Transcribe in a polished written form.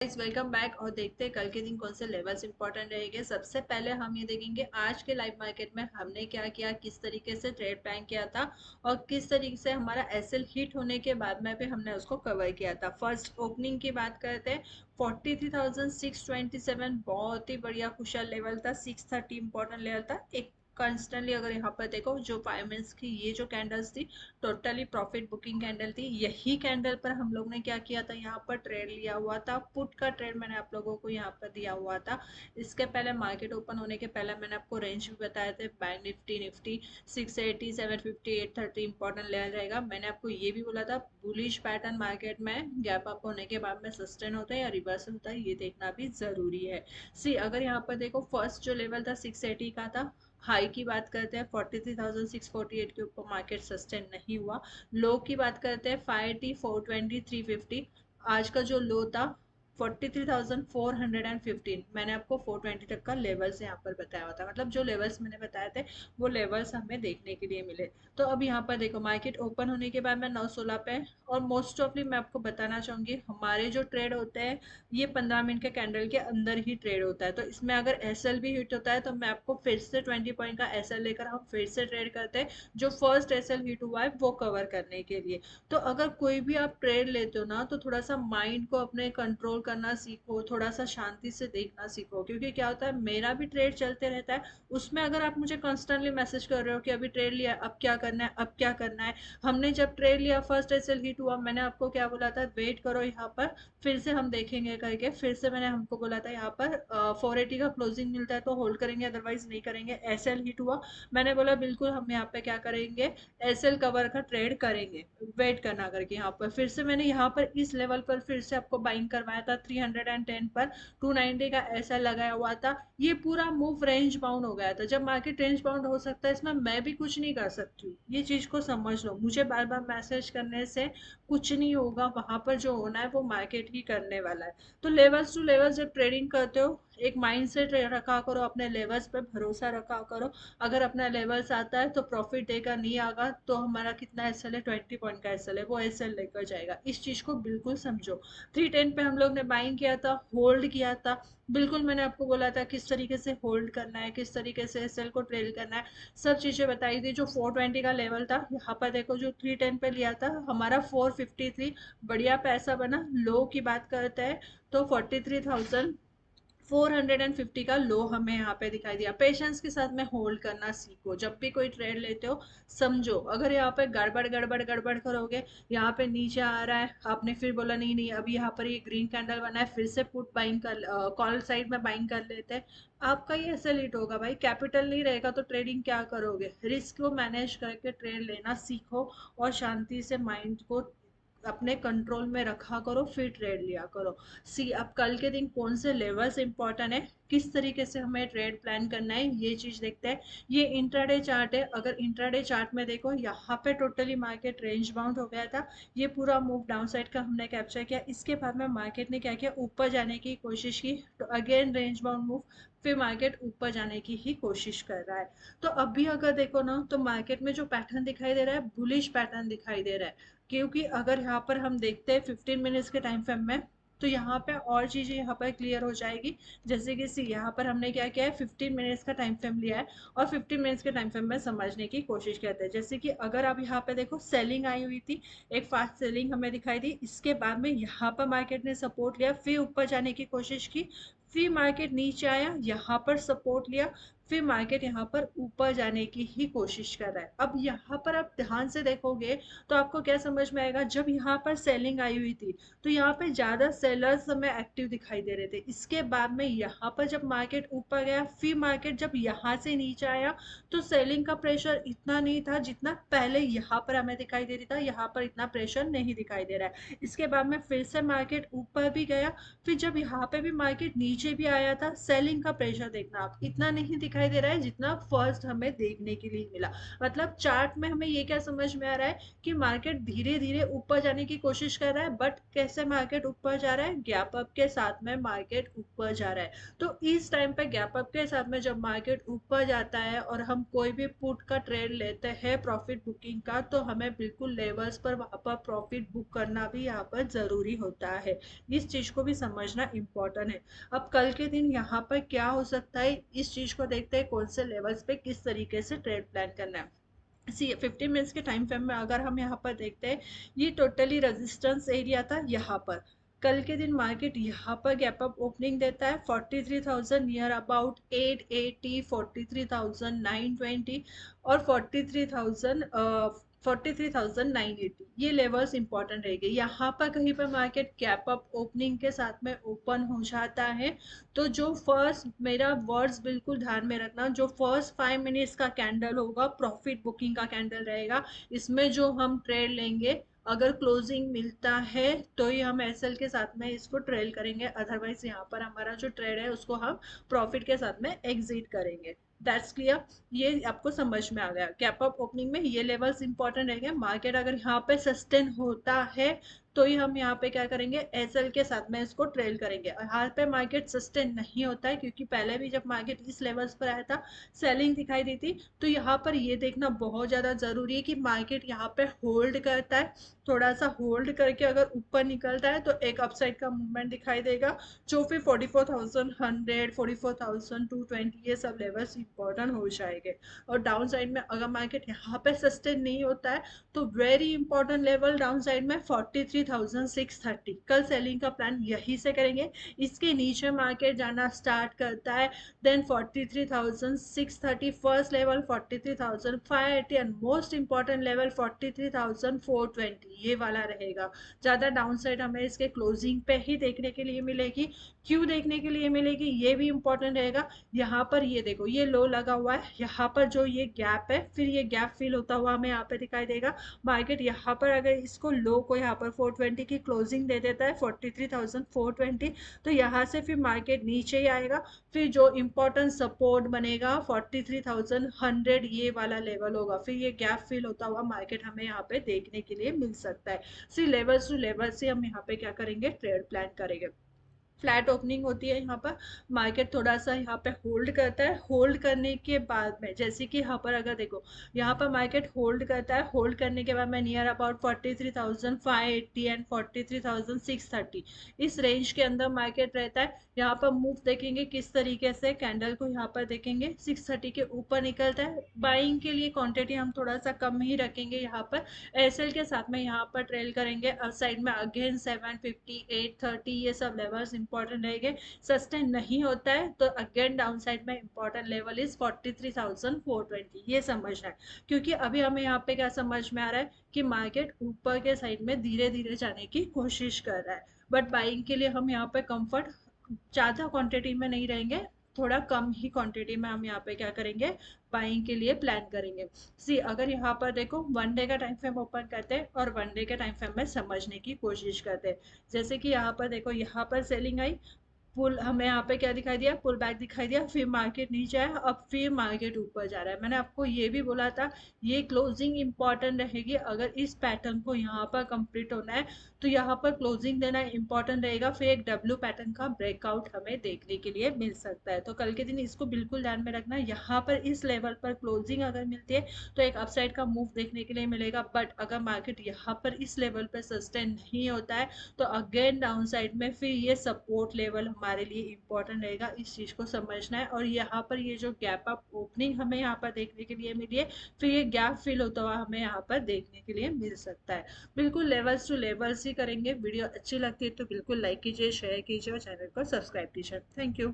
Guys welcome back और देखते हैं कल के दिन कौन से लेवल्स इंपॉर्टेंट रहेंगे। सबसे पहले हम ये देखेंगे आज के लाइव मार्केट में हमने क्या किया, किस तरीके से ट्रेड प्लान किया था और किस तरीके से हमारा एसएल हिट होने के बाद में भी हमने उसको कवर किया था। फर्स्ट ओपनिंग की बात करते हैं, 43,627 बहुत ही बढ़िया कुशल लेवल था। 630 इंपॉर्टेंट लेवल था। एक कंस्टेंटली अगर यहाँ पर देखो जो 5 मिनट्स की ये जो कैंडल्स थी टोटली प्रॉफिट बुकिंग कैंडल थी। यही कैंडल पर हम लोग ने क्या किया था, यहाँ पर ट्रेड लिया हुआ था। पुट का ट्रेड मैंने आप लोगों को यहाँ पर दिया हुआ था। इसके पहले मार्केट ओपन होने के पहले मैंने आपको रेंज भी बताए थे। Bank Nifty Nifty 680 750 830 important level रहेगा। मैंने आपको ये भी बोला था बुलिश पैटर्न मार्केट में गैप अप होने के बाद में सस्टेन होता है या रिवर्सल होता है, ये देखना भी जरूरी है। सी अगर यहाँ पर देखो फर्स्ट जो लेवल था 680 का था। हाई की बात करते हैं 43,648 के ऊपर मार्केट सस्टेन नहीं हुआ। लो की बात करते हैं 580 420 350। आज का जो लो था 43,415। मैंने आपको 420 तक का लेवल्स यहाँ पर बताया हुआ था, मतलब जो लेवल्स मैंने बताए थे वो लेवल्स हमें देखने के लिए मिले। तो अब यहाँ पर देखो मार्केट ओपन होने के बाद में 916 पे, और मोस्ट ऑफली मैं आपको बताना चाहूंगी हमारे जो ट्रेड होते हैं ये 15 मिनट के कैंडल के अंदर ही ट्रेड होता है। तो इसमें अगर एसएल भी हिट होता है तो मैं आपको फिर से 20 पॉइंट का एसएल लेकर हम फिर से ट्रेड करते हैं, जो फर्स्ट एसएल हिट हुआ है वो कवर करने के लिए। तो अगर कोई भी आप ट्रेड लेते हो ना तो थोड़ा सा माइंड को अपने कंट्रोल करना सीखो, थोड़ा सा शांति से देखना सीखो। क्योंकि क्या होता है मेरा भी ट्रेड चलते रहता है, उसमें अगर आप मुझे कॉन्स्टेंटली मैसेज कर रहे हो कि अभी ट्रेड लिया अब क्या करना है अब क्या करना है। हमने जब ट्रेड लिया फर्स्ट एसएल हिट हुआ मैंने आपको क्या बोला था, वेट करो यहाँ पर फिर से हम देखेंगे करके। फिर से मैंने हमको बोला था यहाँ पर 480 का क्लोजिंग मिलता है तो होल्ड करेंगे अदरवाइज नहीं करेंगे। एसएल हिट हुआ, मैंने बोला बिल्कुल हम यहाँ पे क्या करेंगे, एसएल कवर का ट्रेड करेंगे, वेट करना करके। यहाँ पर फिर से मैंने यहाँ पर इस लेवल पर फिर से आपको बाइंग करवाया था 310 पर 290 का एसएल लगाया हुआ था। ये पूरा मूव रेंज बाउंड हो गया था। जब मार्केट रेंज बाउंड हो सकता है इसमें मैं भी कुछ नहीं कर सकती हूँ, ये चीज को समझ लो। मुझे बार बार मैसेज करने से कुछ नहीं होगा, वहां पर जो होना है वो मार्केट ही करने वाला है। तो लेवल्स टू लेवल्स जब ट्रेडिंग करते हो एक माइंड सेट रखा करो, अपने लेवल्स पे भरोसा रखा करो। अगर अपना लेवल्स आता है तो प्रॉफिट देगा, नहीं आगा तो हमारा कितना एसएल है 20 पॉइंट का एसएल है वो एसएल लेकर जाएगा। इस चीज को बिल्कुल समझो। 310 पे हम लोग ने बाइंग किया था, होल्ड किया था। बिल्कुल मैंने आपको बोला था किस तरीके से होल्ड करना है, किस तरीके से एसएल को ट्रेल करना है, सब चीजें बताई थी। जो 420 का लेवल था यहाँ पर देखो जो 310 पे लिया था हमारा 453 बढ़िया पैसा बना। लो की बात करते हैं तो 43,450 का लो हमें यहाँ पे दिखाई दिया। पेशेंस के साथ में होल्ड करना सीखो। जब भी कोई ट्रेड लेते हो समझो, अगर यहाँ पे गड़बड़ गड़बड़ गड़बड़ करोगे, यहाँ पे नीचे आ रहा है आपने फिर बोला नहीं नहीं अभी यहाँ पर ये ग्रीन कैंडल बना है फिर से पुट बाइंग कर कॉल साइड में बाइंग कर लेते हैं, आपका ये ऐसे लेट होगा भाई। कैपिटल नहीं रहेगा तो ट्रेडिंग क्या करोगे। रिस्क को मैनेज करके ट्रेड लेना सीखो और शांति से माइंड को अपने कंट्रोल में रखा करो फिर ट्रेड लिया करो। सी अब कल के दिन कौन से लेवल्स इंपॉर्टेंट है, किस तरीके से हमें ट्रेड प्लान करना है ये चीज देखते हैं। ये इंट्राडे चार्ट है। अगर इंट्राडे चार्ट में देखो यहाँ पे टोटली मार्केट रेंज बाउंड हो गया था। ये पूरा मूव डाउन साइड का हमने कैप्चर किया। इसके बाद में मार्केट ने क्या किया, ऊपर जाने की कोशिश की तो अगेन रेंज बाउंड मूव, फिर मार्केट ऊपर जाने की ही कोशिश कर रहा है। तो अभी अगर देखो ना तो मार्केट में जो पैटर्न दिखाई दे रहा है बुलिश पैटर्न दिखाई दे रहा है। क्योंकि अगर यहाँ पर हम देखते हैं 15 मिनट्स के टाइम फ्रेम में तो यहाँ पे और चीजें यहाँ पर क्लियर हो जाएगी। जैसे कि सी यहाँ पर हमने क्या किया है 15 मिनट्स का टाइम फ्रेम लिया है और 15 मिनट्स के टाइम फ्रेम में समझने की कोशिश करते हैं। जैसे कि अगर आप यहाँ पे देखो सेलिंग आई हुई थी, एक फास्ट सेलिंग हमें दिखाई दी। इसके बाद में यहाँ पर मार्केट ने सपोर्ट लिया, फिर ऊपर जाने की कोशिश की, फिर मार्केट नीचे आया, यहाँ पर सपोर्ट लिया, फिर मार्केट यहाँ पर ऊपर जाने की ही कोशिश कर रहा है। अब यहाँ पर आप ध्यान से देखोगे तो आपको क्या समझ में आएगा, जब यहाँ पर सेलिंग आई हुई थी तो यहाँ पे ज्यादा सेलर्स हमें एक्टिव दिखाई दे रहे थे। इसके बाद में यहाँ पर जब मार्केट ऊपर गया फिर मार्केट जब यहाँ से नीचे आया तो सेलिंग का प्रेशर इतना नहीं था जितना पहले यहाँ पर हमें दिखाई दे रहा था। यहाँ पर इतना प्रेशर नहीं दिखाई दे रहा है। इसके बाद में फिर से मार्केट ऊपर भी गया, फिर जब यहाँ पे भी मार्केट नीचे भी आया था सेलिंग का प्रेशर देखना आप इतना नहीं दिखाई दे रहा है जितना फर्स्ट हमें देखने के लिए मिला। मतलब चार्ट में हमें ये क्या समझ में आ रहा है कि मार्केट धीरे धीरे ऊपर जाने की कोशिश कर रहा है। बट कैसे मार्केट ऊपर जा रहा है, गैप अप के साथ में मार्केट ऊपर जा रहा है। तो इस टाइम पे गैप अप के साथ में जब मार्केट ऊपर जाता है और हम कोई भी पुट का ट्रेड लेते हैं प्रॉफिट बुकिंग का, तो हमें बिल्कुल लेवल्स पर वहां पर प्रॉफिट बुक करना भी यहाँ पर जरूरी होता है। इस चीज को भी समझ समझना इम्पोर्टेंट है। अब कल के दिन यहाँ पर क्या हो सकता है, इस चीज को देखते हैं कौन से लेवल्स पे किस तरीके से ट्रेड प्लान करना है। सी 15 मिनट्स के टाइम फ्रेम में अगर हम यहाँ पर देखते हैं, ये टोटली रेजिस्टेंस एरिया था यहाँ पर। कल के दिन मार्केट यहाँ पर गैप अप ओपनिंग देता है 43,000 नियर अबाउट 880, 43,920 और 43,980, ये लेवल्स इंपॉर्टेंट रहेंगे। यहाँ पर कहीं पर मार्केट गैप अप ओपनिंग के साथ में ओपन हो जाता है, तो जो फर्स्ट, मेरा वर्ड्स बिल्कुल ध्यान में रखना, जो फर्स्ट 5 मिनट्स का कैंडल होगा प्रॉफिट बुकिंग का कैंडल रहेगा। इसमें जो हम ट्रेड लेंगे, अगर क्लोजिंग मिलता है तो ही हम एसएल के साथ में इसको ट्रेल करेंगे, अदरवाइज यहाँ पर हमारा जो ट्रेड है उसको हम प्रॉफिट के साथ में एग्जिट करेंगे। दैट्स क्लियर, ये आपको समझ में आ गया। कैप अप ओपनिंग में ये लेवल्स इंपॉर्टेंट रहेंगे। मार्केट अगर यहाँ पे सस्टेन होता है तो ही हम यहाँ पे क्या करेंगे, एसएल के साथ में इसको ट्रेल करेंगे। और यहाँ पे मार्केट सस्टेन नहीं होता है, क्योंकि पहले भी जब मार्केट इस लेवल्स पर आया था सेलिंग दिखाई दी थी। तो यहाँ पर ये देखना बहुत ज़्यादा ज़रूरी है कि मार्केट यहाँ पे होल्ड करता है, थोड़ा सा होल्ड करके अगर ऊपर निकलता है तो एक अपसाइड का मूवमेंट दिखाई देगा, जो फिर 44,100, 44,220 ये सब लेवल्स इंपॉर्टेंट हो जाएंगे। और डाउन साइड में अगर मार्केट यहाँ पे सस्टेन नहीं होता है तो very important level down side में 43,630, कल सेलिंग का प्लान यहीं से करेंगे। इसके नीचे मार्केट जाना स्टार्ट करता है, then 43,630 first level, 43,580 and most important level 43,420, ये वाला रहेगा। ज़्यादा डाउन साइड हमें इसके क्लोजिंग पे ही देखने के लिए मिलेगी। क्यों देखने के लिए मिलेगी ये भी इंपॉर्टेंट रहेगा। यहाँ पर ये देखो, ये लो लगा हुआ है, यहाँ पर जो ये गैप है, फिर ये गैप फिल होता हुआ हमें यहाँ पे दिखाई देगा। मार्केट यहाँ पर अगर इसको लो को यहाँ पर 420 की क्लोजिंग दे देता है, 43,420, तो यहाँ से फिर मार्केट नीचे ही आएगा। फिर जो इम्पोर्टेंट सपोर्ट बनेगा 43,100, ये वाला लेवल होगा। फिर ये गैप फिल होता हुआ मार्केट हमें यहाँ पे देखने के लिए मिल सकता है। सी लेवल्स टू लेवल से हम यहाँ पे क्या करेंगे, ट्रेड प्लान करेंगे। फ्लैट ओपनिंग होती है यहाँ पर, मार्केट थोड़ा सा यहाँ पे होल्ड करता है। होल्ड करने के बाद में जैसे कि यहाँ पर अगर देखो, यहाँ पर मार्केट होल्ड करता है, होल्ड करने के बाद में नियर अबाउट 43,580 एंड 43,630 इस रेंज के अंदर मार्केट रहता है। यहाँ पर मूव देखेंगे किस तरीके से, कैंडल को यहाँ पर देखेंगे 630 के ऊपर निकलता है। बाइंग के लिए क्वांटिटी हम थोड़ा सा कम ही रखेंगे यहाँ पर, एसएल के साथ में यहाँ पर ट्रेल करेंगे। अब साइड में अगेन 750, 830 ये सब लेवल्स इंपॉर्टेंट रहेंगे। सस्टेन नहीं होता है तो अगेन डाउन साइड में इंपॉर्टेंट लेवल इज 43,420, ये समझना है। क्योंकि अभी हमें यहाँ पे क्या समझ में आ रहा है कि मार्केट ऊपर के साइड में धीरे धीरे जाने की कोशिश कर रहा है, बट बाइंग के लिए हम यहाँ पे कंफर्ट ज़्यादा क्वांटिटी में नहीं रहेंगे, थोड़ा कम ही क्वांटिटी में हम यहाँ पे क्या करेंगे, बाइंग के लिए प्लान करेंगे। सी अगर यहाँ पर देखो, वन डे का टाइम फ्रेम ओपन करते हैं और वन डे के टाइम फ्रेम में समझने की कोशिश करते हैं। जैसे कि यहाँ पर देखो, यहाँ पर सेलिंग आई, पुल हमें यहाँ पे क्या दिखाई दिया, पुल बैक दिखाई दिया, फिर मार्केट नीचे आया, अब फिर मार्केट ऊपर जा रहा है। मैंने आपको ये भी बोला था ये क्लोजिंग इंपॉर्टेंट रहेगी। अगर इस पैटर्न को यहाँ पर कंप्लीट होना है तो यहाँ पर क्लोजिंग देना इंपॉर्टेंट रहेगा। फिर एक डब्ल्यू पैटर्न का ब्रेकआउट हमें देखने के लिए मिल सकता है। तो कल के दिन इसको बिल्कुल ध्यान में रखना, यहाँ पर इस लेवल पर क्लोजिंग अगर मिलती है तो एक अपसाइड का मूव देखने के लिए मिलेगा। बट अगर मार्केट यहाँ पर इस लेवल पर सस्टेन नहीं होता है तो अगेन डाउन साइड में फिर ये सपोर्ट लेवल हमारे लिए इंपॉर्टेंट रहेगा, इस चीज को समझना है। और यहाँ पर ये जो गैप अप ओपनिंग हमें यहाँ पर देखने के लिए मिली है, फिर ये गैप फिल होता हुआ हमें यहाँ पर देखने के लिए मिल सकता है। बिल्कुल लेवल्स टू लेवल्स ही करेंगे। वीडियो अच्छी लगती है तो बिल्कुल लाइक कीजिए, शेयर कीजिए और चैनल को सब्सक्राइब कीजिए। Thank you.